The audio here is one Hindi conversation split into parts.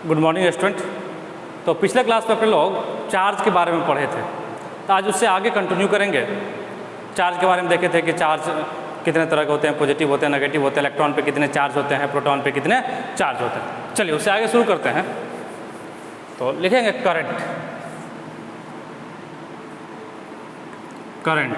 Good morning student. तो पिछले क्लास में अपने लोग चार्ज के बारे में पढ़े थे, तो आज उससे आगे कंटिन्यू करेंगे। चार्ज के बारे में देखे थे कि चार्ज कितने तरह के होते हैं, पॉजिटिव होते हैं, नेगेटिव होते हैं, इलेक्ट्रॉन पे कितने चार्ज होते हैं, प्रोटॉन पे कितने चार्ज होते हैं। चलिए उससे आगे शुरू करते हैं। तो लिखेंगे करंट। करंट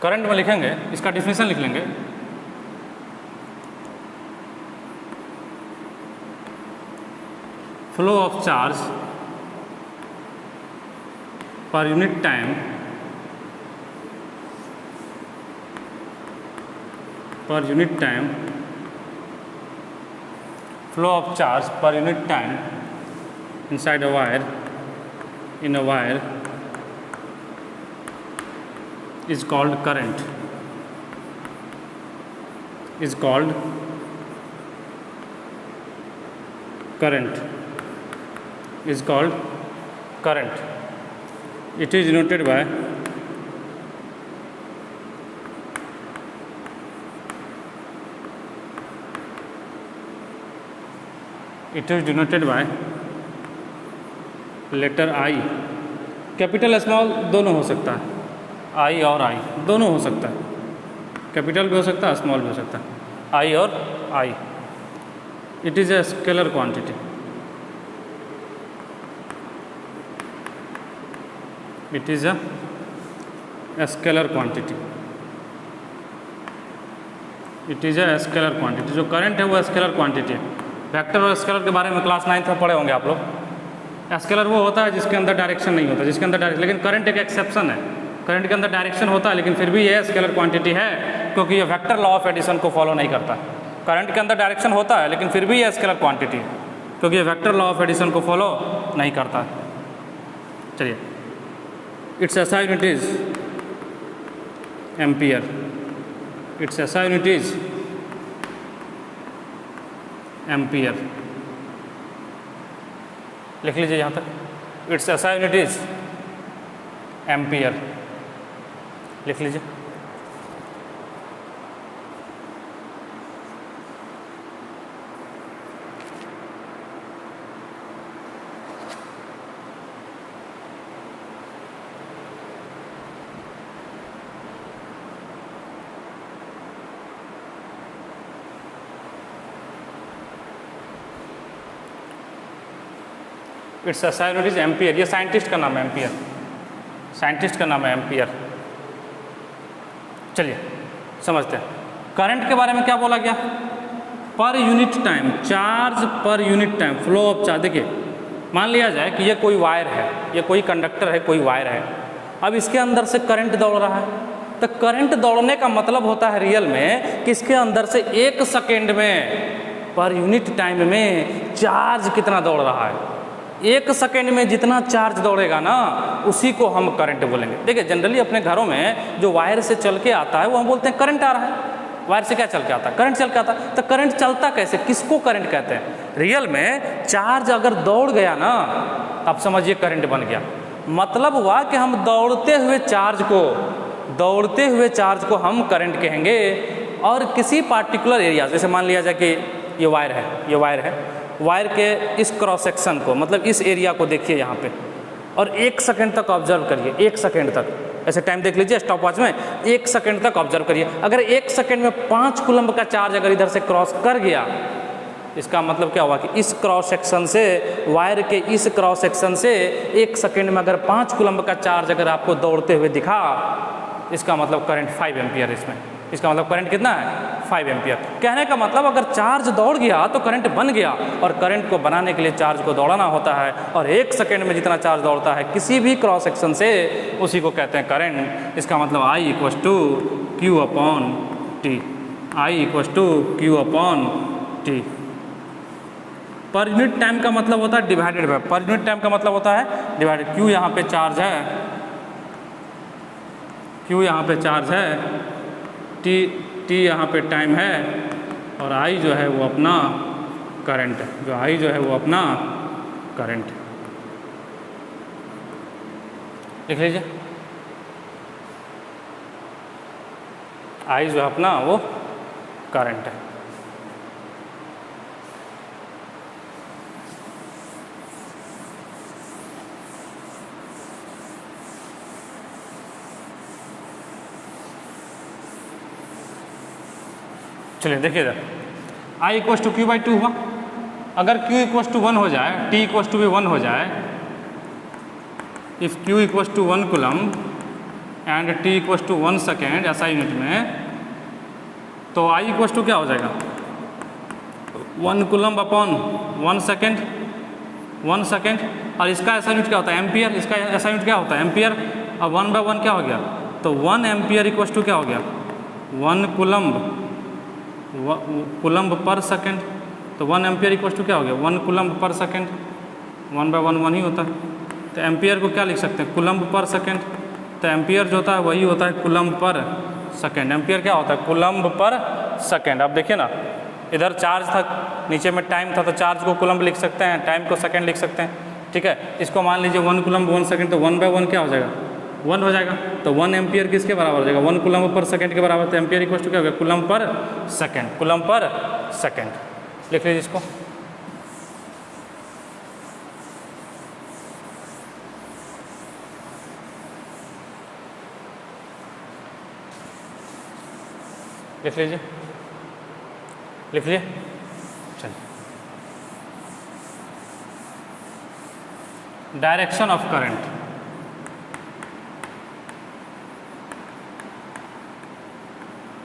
करंट में लिखेंगे, इसका डिफिनेशन लिख लेंगे। Flow of charge per unit time flow of charge per unit time inside a wire in a wire is called current. Is called current. Is called current. It is denoted by letter I. Capital small दोनों हो सकता है, आई और आई दोनों हो सकता है, कैपिटल भी हो सकता है, स्मॉल भी हो सकता है, आई और I. It is a scalar quantity. It is a scalar quantity. It is a scalar quantity. जो करंट है वो स्केलर क्वांटिटी है। वेक्टर और स्केलर के बारे में क्लास 9th में पढ़े होंगे आप लोग। स्केलर वो होता है जिसके अंदर डायरेक्शन नहीं होता, जिसके अंदर डायरेक्शन, लेकिन करंट एक एक्सेप्शन है। करंट के अंदर डायरेक्शन होता है लेकिन फिर भी ये स्केलर क्वांटिटी है, क्योंकि ये वेक्टर लॉ ऑफ एडिशन को फॉलो नहीं करता। करंट के अंदर डायरेक्शन होता है लेकिन फिर भी ये स्केलर क्वांटिटी है, क्योंकि ये वेक्टर लॉ ऑफ एडिशन को फॉलो नहीं करता। चलिए, it's SI unit is ampere. It's SI unit is ampere. लिख लीजिए यहाँ तक। It's SI unit is ampere. लिख लीजिए। It's SI unit is ampere. ये साइंटिस्ट का नाम है, एम्पियर। साइंटिस्ट का नाम है एम्पियर। चलिए समझते हैं। करंट के बारे में क्या बोला गया? Per unit time, charge per unit time, flow of charge. देखिए, मान लिया जाए कि ये कोई वायर है, ये कोई कंडक्टर है, कोई वायर है। अब इसके अंदर से करंट दौड़ रहा है, तो करंट दौड़ने का मतलब होता है रियल में कि इसके अंदर से 1 सेकेंड में पर यूनिट टाइम में चार्ज कितना दौड़ रहा है। 1 सेकेंड में जितना चार्ज दौड़ेगा ना, उसी को हम करंट बोलेंगे। देखिए, जनरली अपने घरों में जो वायर से चल के आता है वो हम बोलते हैं करंट आ रहा है। वायर से क्या चल के आता है? करंट चल के आता है। तो करंट चलता कैसे, किसको करंट कहते हैं? रियल में चार्ज अगर दौड़ गया ना, आप समझिए करंट बन गया। मतलब हुआ कि हम दौड़ते हुए चार्ज को हम करंट कहेंगे। और किसी पार्टिकुलर एरिया, जैसे मान लिया जाए कि ये वायर है, वायर के इस क्रॉस सेक्शन को, मतलब इस एरिया को देखिए यहाँ पे, और 1 सेकेंड तक ऑब्जर्व करिए। 1 सेकेंड तक, ऐसे टाइम देख लीजिए स्टॉप वॉच में, 1 सेकेंड तक ऑब्जर्व करिए। अगर 1 सेकेंड में 5 कूलम्ब का चार्ज अगर इधर से क्रॉस कर गया, इसका मतलब क्या हुआ कि इस क्रॉस सेक्शन से, वायर के इस क्रॉस सेक्शन से 1 सेकेंड में अगर 5 कूलम्ब का चार्ज अगर आपको दौड़ते हुए दिखा, इसका मतलब करंट 5 एम्पियर। इसमें इसका मतलब करंट कितना है? 5 एम्पियर। कहने का मतलब अगर चार्ज दौड़ गया तो करंट बन गया, और करंट को बनाने के लिए चार्ज को दौड़ाना होता है, और 1 सेकेंड में जितना चार्ज दौड़ता है किसी भी क्रॉस सेक्शन से, उसी को कहते हैं करंट। इसका मतलब I = Q/T। I = Q/T। Per unit time का मतलब होता है divided by. Per unit time का मतलब होता है डिवाइडेड। Q यहाँ पे चार्ज है, Q यहाँ पे चार्ज है, T यहाँ पे टाइम है, और I जो है वो अपना करंट है। जो I जो है वो अपना करंट है। लिख लीजिए। I जो है अपना वो करंट है। चलिए देखिए इधर I इक्वस टू Q/2 हुआ। अगर Q इक्वस टू 1 हो जाए, T इक्वस टू भी 1 हो जाए, if Q equals to 1 coulomb and T equals to 1 second ऐसा यूनिट में, तो I इक्वस टू क्या हो जाएगा 1 कूलम्ब अपॉन 1 सेकेंड, 1 सेकेंड। और इसका ऐसा यूनिट क्या होता है एम्पियर, इसका ऐसा यूनिट क्या होता है एम्पियर। अब 1/1 क्या हो गया, तो 1 एम्पियर इक्वस टू क्या हो गया 1 कूलम्ब पर सेकेंड। तो 1 एम्पियर इक्वस टू क्या हो गया 1 कूलम्ब पर सेकेंड। 1/1 1 ही होता है, तो एम्पियर को क्या लिख सकते हैं कूलम्ब पर सेकेंड। तो एम्पियर जो होता है वही होता है कूलम्ब पर सेकेंड। एम्पियर क्या होता है कूलम्ब पर सेकेंड। अब देखिए ना, इधर चार्ज था, नीचे में टाइम था, तो चार्ज को कूलम्ब लिख सकते हैं, टाइम को सेकेंड लिख सकते हैं। ठीक है, इसको मान लीजिए 1 कूलम्ब 1 सेकेंड, तो 1/1 क्या हो जाएगा 1 हो जाएगा। तो 1 एम्पियर किसके बराबर हो जाएगा 1 कूलम्ब पर सेकेंड के बराबर। तो एम्पियर इक्वल टू क्या हो गया कूलम्ब पर सेकेंड, कूलम्ब पर सेकेंड। लिख लीजिए इसको। लिख लीजिए, लिख लिए। चलिए, direction of current.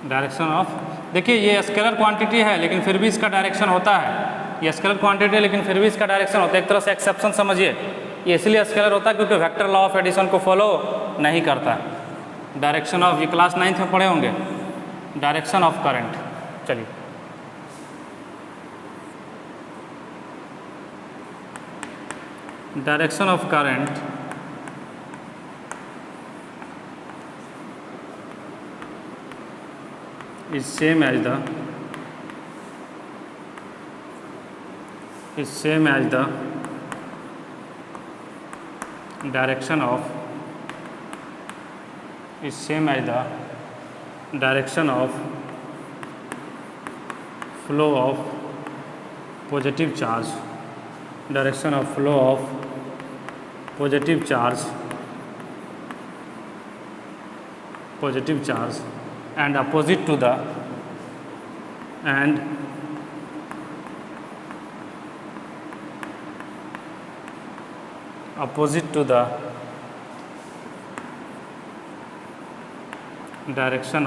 Direction of, देखिए ये स्केलर क्वांटिटी है लेकिन फिर भी इसका डायरेक्शन होता है। ये स्केलर क्वांटिटी है लेकिन फिर भी इसका डायरेक्शन होता है। एक तरह से एक्सेप्शन समझिए, ये इसलिए स्केलर होता है क्योंकि वेक्टर लॉ ऑफ एडिशन को फॉलो नहीं करता। डायरेक्शन ऑफ, ये क्लास 9th में पढ़े होंगे, डायरेक्शन ऑफ करंट। चलिए, direction of current is same as the direction of flow of positive charge, direction of flow of positive charge and opposite to the direction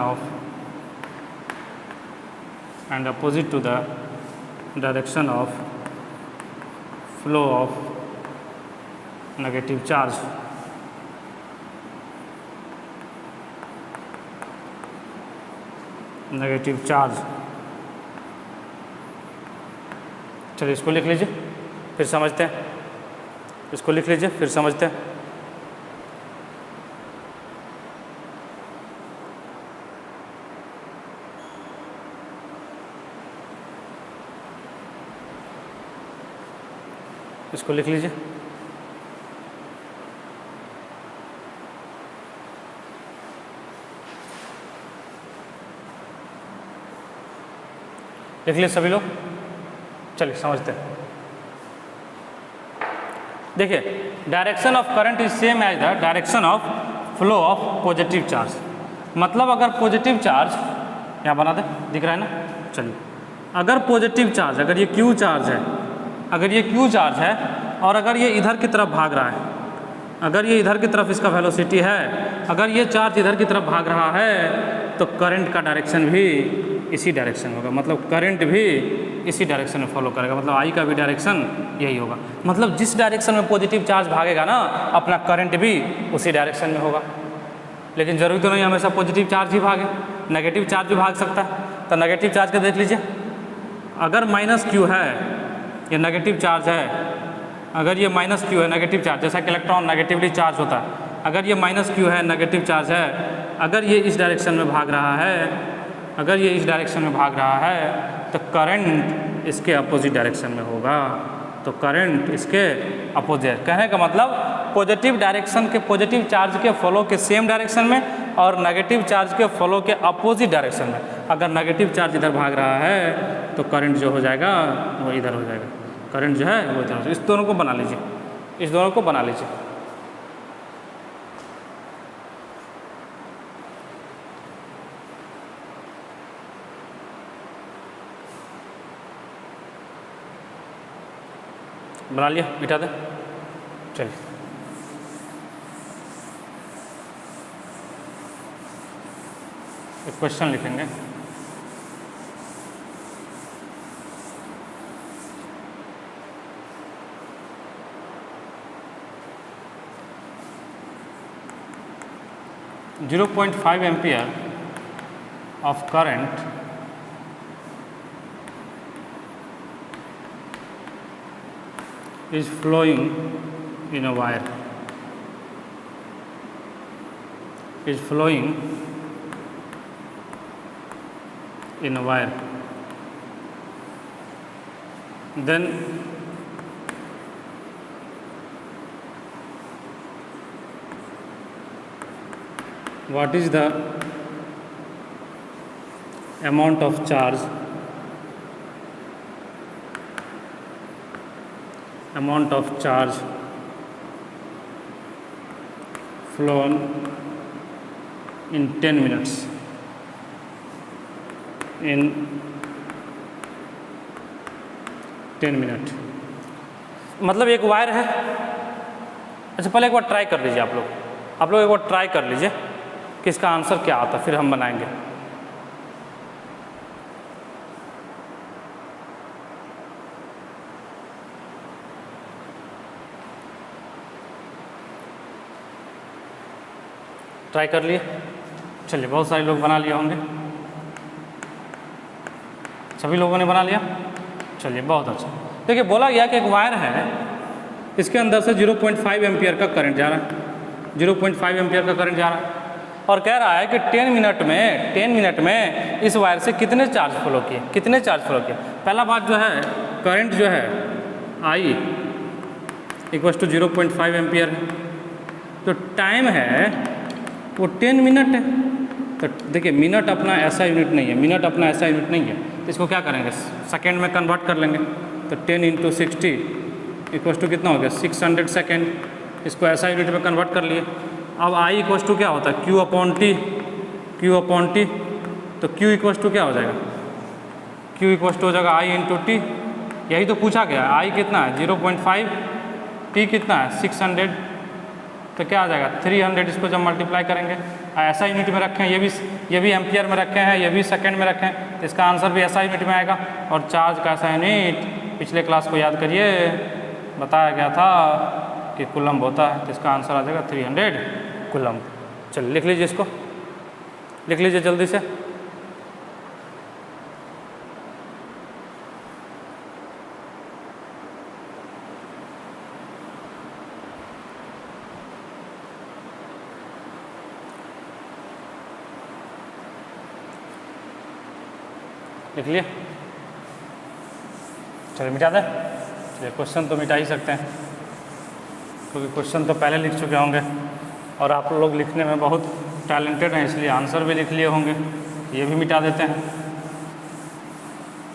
of flow of negative charge। चलिए इसको लिख लीजिए, फिर समझते हैं। इसको लिख लीजिए, फिर समझते हैं। इसको लिख लीजिए। लिख लिए सभी लोग। चलिए समझते हैं। देखिए, direction of current is same as the direction of flow of positive charge. मतलब अगर पॉजिटिव चार्ज यहाँ बना दे, दिख रहा है ना। चलिए, अगर पॉजिटिव चार्ज, अगर ये क्यू चार्ज है, और अगर ये इधर की तरफ भाग रहा है, अगर ये इधर की तरफ इसका वेलोसिटी है, अगर ये चार्ज इधर की तरफ भाग रहा है, तो करंट का डायरेक्शन भी इसी डायरेक्शन होगा। मतलब करंट भी इसी डायरेक्शन में फॉलो करेगा। मतलब आई का भी डायरेक्शन यही होगा। मतलब जिस डायरेक्शन में पॉजिटिव चार्ज भागेगा ना, अपना करंट भी उसी डायरेक्शन में होगा। लेकिन ज़रूरी तो नहीं हमेशा पॉजिटिव चार्ज ही भागे, नेगेटिव चार्ज भी भाग सकता है। तो नेगेटिव चार्ज का देख लीजिए, अगर माइनस क्यू है, ये नेगेटिव चार्ज है, अगर ये माइनस क्यू है नेगेटिव चार्ज, जैसा कि इलेक्ट्रॉन नेगेटिवली चार्ज होता है, अगर ये माइनस क्यू है नेगेटिव चार्ज है, अगर ये इस डायरेक्शन में भाग रहा है, तो करंट इसके अपोजिट डायरेक्शन में होगा। तो करंट इसके अपोजिट, कहने का मतलब पॉजिटिव डायरेक्शन के, पॉजिटिव चार्ज के फॉलो के सेम डायरेक्शन में और नेगेटिव चार्ज के फ्लो के अपोजिट डायरेक्शन में। अगर नेगेटिव चार्ज इधर भाग रहा है तो करंट जो हो जाएगा वो इधर हो जाएगा, करंट जो है वो इधर हो जाएगा। इस दोनों को बना लीजिए, इस दोनों को बना लीजिए। बना लिया, मिटा दें। चलिए एक क्वेश्चन लिखेंगे। .5 ampere of current is flowing in a wire, is flowing in a wire. Then what is the amount of charge flown in 10 minutes in 10 minute. मतलब एक वायर है। अच्छा पहले एक बार ट्राई कर लीजिए आप लोग एक बार ट्राई कर लीजिए कि इसका आंसर क्या आता, फिर हम बनाएंगे। ट्राई कर लिए? चलिए बहुत सारे लोग बना लिए होंगे, सभी लोगों ने बना लिया। चलिए बहुत अच्छा। देखिए बोला गया कि एक वायर है, इसके अंदर से 0.5 एम्पियर का करंट जा रहा है, 0.5 एम्पियर का करंट जा रहा है और कह रहा है कि 10 मिनट में इस वायर से कितने चार्ज फ्लो किए। पहला बात जो है करंट जो है I इक्वल्स टू 0.5 एम्पियर है, तो टाइम है वो 10 मिनट है। तो देखिए मिनट अपना ऐसा यूनिट नहीं है, तो इसको क्या करेंगे सेकेंड में कन्वर्ट कर लेंगे। तो 10 × 60 इक्वल्स टू कितना हो गया 600 सेकेंड। इसको ऐसा यूनिट में कन्वर्ट कर लिए। अब आई इक्वल्स टू क्या होता है Q अपॉन टी। तो Q इक्वल्स टू क्या हो जाएगा, Q इक्वल्स टू हो जाएगा I × T। यही तो पूछा गया, I कितना है 0.5, T कितना है 600, तो क्या आ जाएगा 300। इसको जब मल्टीप्लाई करेंगे ऐसा यूनिट में रखें, ये भी एम्पियर में रखे हैं, ये भी सेकंड में रखें, तो इसका आंसर भी ऐसा यूनिट में आएगा। और चार्ज का ऐसा यूनिट पिछले क्लास को याद करिए, बताया गया था कि कूलम्ब होता है, तो इसका आंसर आ जाएगा 300 कूलम्ब। चलिए लिख लीजिए, इसको लिख लीजिए जल्दी से। लिख लिए? चलिए मिटा दें। चलिए क्वेश्चन तो मिटा ही सकते हैं, क्योंकि क्वेश्चन तो पहले लिख चुके होंगे और आप लोग लिखने में बहुत टैलेंटेड हैं, इसलिए आंसर भी लिख लिए होंगे। ये भी मिटा देते हैं।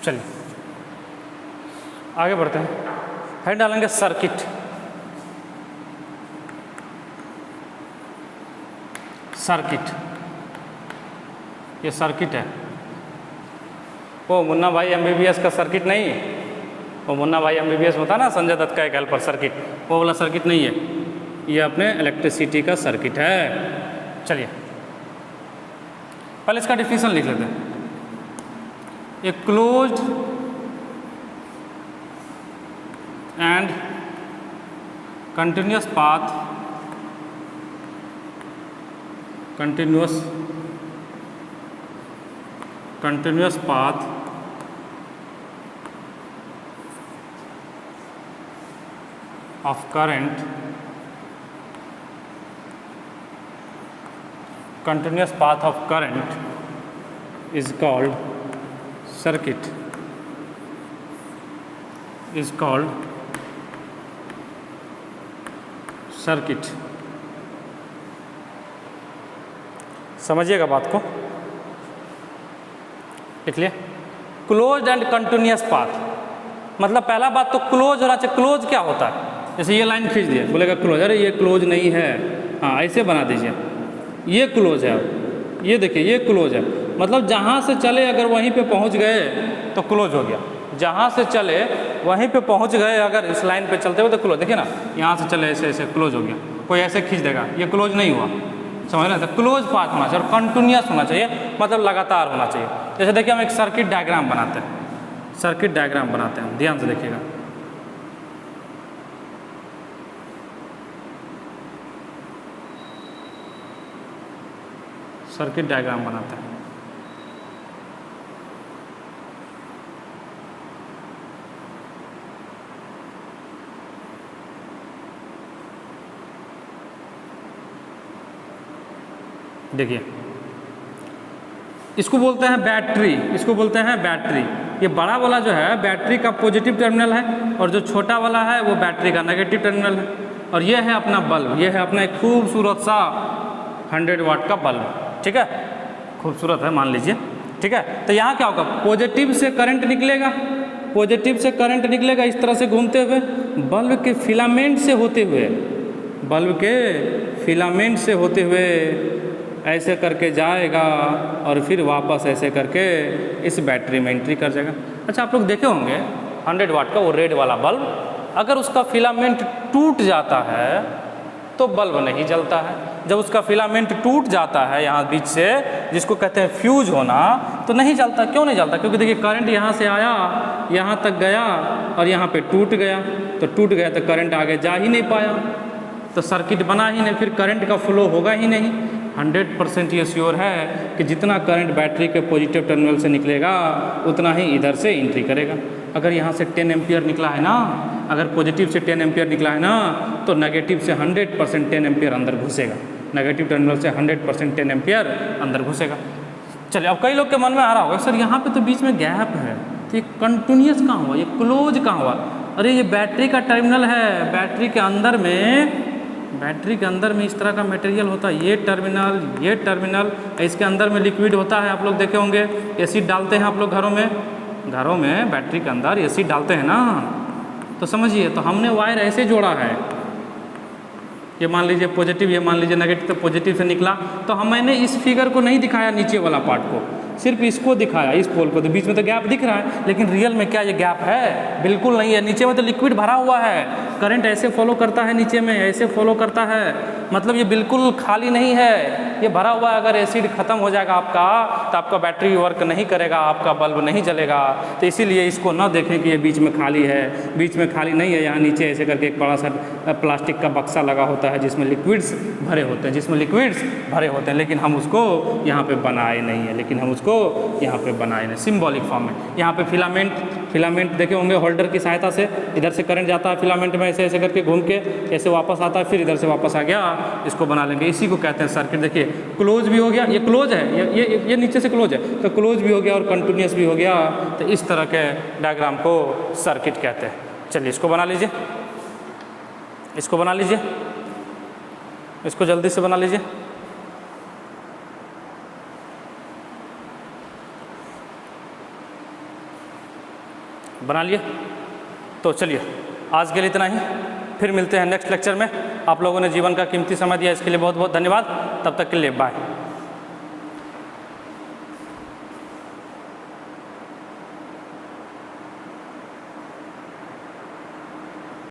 चलिए आगे बढ़ते हैं। हेड डालेंगे सर्किट। ये सर्किट है। वो मुन्ना भाई MBBS का सर्किट नहीं, वो मुन्ना भाई MBBS होता ना संजय दत्त का एक हेल्पर सर्किट, वो वाला सर्किट नहीं है, ये अपने इलेक्ट्रिसिटी का सर्किट है। चलिए पहले इसका डिफिनेशन लिख लेते हैं। A closed end continuous path of current is called circuit. समझिएगा बात को, लिख लिए। क्लोज एंड कंटिन्यूस पाथ, मतलब पहला बात तो क्लोज होना चाहिए। क्लोज क्या होता है? जैसे ये लाइन खींच दिए, बोलेगा क्लोज, अरे ये क्लोज नहीं है, हाँ ऐसे बना दीजिए, ये क्लोज है। ये देखिए ये क्लोज है, मतलब जहाँ से चले अगर वहीं पे पहुँच गए तो क्लोज हो गया। जहाँ से चले वहीं पे पहुँच गए, अगर इस लाइन पे चलते हुए तो क्लोज। देखिए ना, यहाँ से चले ऐसे ऐसे क्लोज हो गया। कोई ऐसे खींच देगा, ये क्लोज नहीं हुआ, समझ रहे हैं? तो क्लोज पाथ होना चाहिए और कंटिन्यूस होना चाहिए, मतलब लगातार होना चाहिए। जैसे देखिए हम एक सर्किट डायग्राम बनाते हैं, सर्किट डायग्राम बनाते हैं, ध्यान से देखिएगा। सर्किट डायग्राम बनाते हैं। देखिए इसको बोलते हैं बैटरी, इसको बोलते हैं बैटरी। ये बड़ा वाला जो है बैटरी का पॉजिटिव टर्मिनल है और जो छोटा वाला है वो बैटरी का नेगेटिव टर्मिनल है। और ये है अपना बल्ब, ये है अपना एक खूबसूरत सा 100 वाट का बल्ब, ठीक है, खूबसूरत है मान लीजिए, ठीक है। तो यहाँ क्या होगा, पॉजिटिव से करंट निकलेगा, पॉजिटिव से करंट निकलेगा इस तरह से घूमते हुए, बल्ब के फिलामेंट से होते हुए, बल्ब के फिलामेंट से होते हुए ऐसे करके जाएगा और फिर वापस ऐसे करके इस बैटरी में एंट्री कर जाएगा। अच्छा आप लोग देखे होंगे 100 वाट का वो रेड वाला बल्ब, अगर उसका फिलामेंट टूट जाता है तो बल्ब नहीं जलता है। जब उसका फिलामेंट टूट जाता है यहाँ बीच से, जिसको कहते हैं फ्यूज होना, तो नहीं जलता। क्यों नहीं जलता? क्योंकि देखिए करंट यहाँ से आया, यहाँ तक गया और यहाँ पे टूट गया, तो टूट गया तो करंट आगे जा ही नहीं पाया, तो सर्किट बना ही नहीं, फिर करंट का फ्लो होगा ही नहीं। 100% ये श्योर है कि जितना करंट बैटरी के पॉजिटिव टर्मिनल से निकलेगा उतना ही इधर से एंट्री करेगा। अगर यहाँ से 10 एम्पियर निकला है ना, अगर पॉजिटिव से 10 एम्पियर निकला है ना, तो नेगेटिव से 100% 10 एम्पियर अंदर घुसेगा, नेगेटिव टर्मिनल से 100% 10 एम्पियर अंदर घुसेगा। चलिए अब कई लोग के मन में आ रहा होगा सर यहाँ पे तो बीच में गैप है, तो ये कंटिन्यूस कहाँ हुआ, ये क्लोज कहाँ हुआ? अरे ये बैटरी का टर्मिनल है, बैटरी के अंदर में, बैटरी के अंदर में इस तरह का मटेरियल होता है, ये टर्मिनल, इसके अंदर में लिक्विड होता है। आप लोग देखे होंगे एसिड डालते हैं आप लोग घरों में बैटरी के अंदर एसिड डालते हैं ना, तो समझिए, तो हमने वायर ऐसे जोड़ा है, ये मान लीजिए पॉजिटिव, ये मान लीजिए नेगेटिव, तो पॉजिटिव से निकला, तो मैंने इस फिगर को नहीं दिखाया नीचे वाला पार्ट को, सिर्फ इसको दिखाया, इस पोल को, तो बीच में तो गैप दिख रहा है, लेकिन रियल में क्या ये गैप है? बिल्कुल नहीं है। नीचे में तो लिक्विड भरा हुआ है, करंट ऐसे फॉलो करता है, नीचे में ऐसे फॉलो करता है, मतलब ये बिल्कुल खाली नहीं है, ये भरा हुआ है। अगर एसिड खत्म हो जाएगा आपका तो आपका बैटरी वर्क नहीं करेगा, आपका बल्ब नहीं जलेगा। तो इसीलिए इसको ना देखें कि ये बीच में खाली है, बीच में खाली नहीं है। यहाँ नीचे ऐसे करके एक बड़ा सा प्लास्टिक का बक्सा लगा होता है जिसमें लिक्विड्स भरे होते हैं, लेकिन हम उसको यहाँ पे बनाए नहीं है, सिंबॉलिक फॉर्म में। यहाँ पे फिलामेंट देखे होंगे, होल्डर की सहायता से इधर से करंट जाता है फिलामेंट में, ऐसे करके घूम के ऐसे वापस आता है, फिर इधर से वापस आ गया, इसको बना लेंगे। इसी को कहते हैं सर्किट। देखिए क्लोज भी हो गया, ये क्लोज है, ये नीचे से क्लोज है, तो क्लोज भी हो गया और कंटिन्यूस भी हो गया। तो इस तरह के डायग्राम को सर्किट कहते हैं। चलिए इसको बना लीजिए, इसको जल्दी से बना लीजिए। बना लिए? तो चलिए आज के लिए इतना ही, फिर मिलते हैं नेक्स्ट लेक्चर में। आप लोगों ने जीवन का कीमती समय दिया, इसके लिए बहुत बहुत धन्यवाद। तब तक के लिए बाय।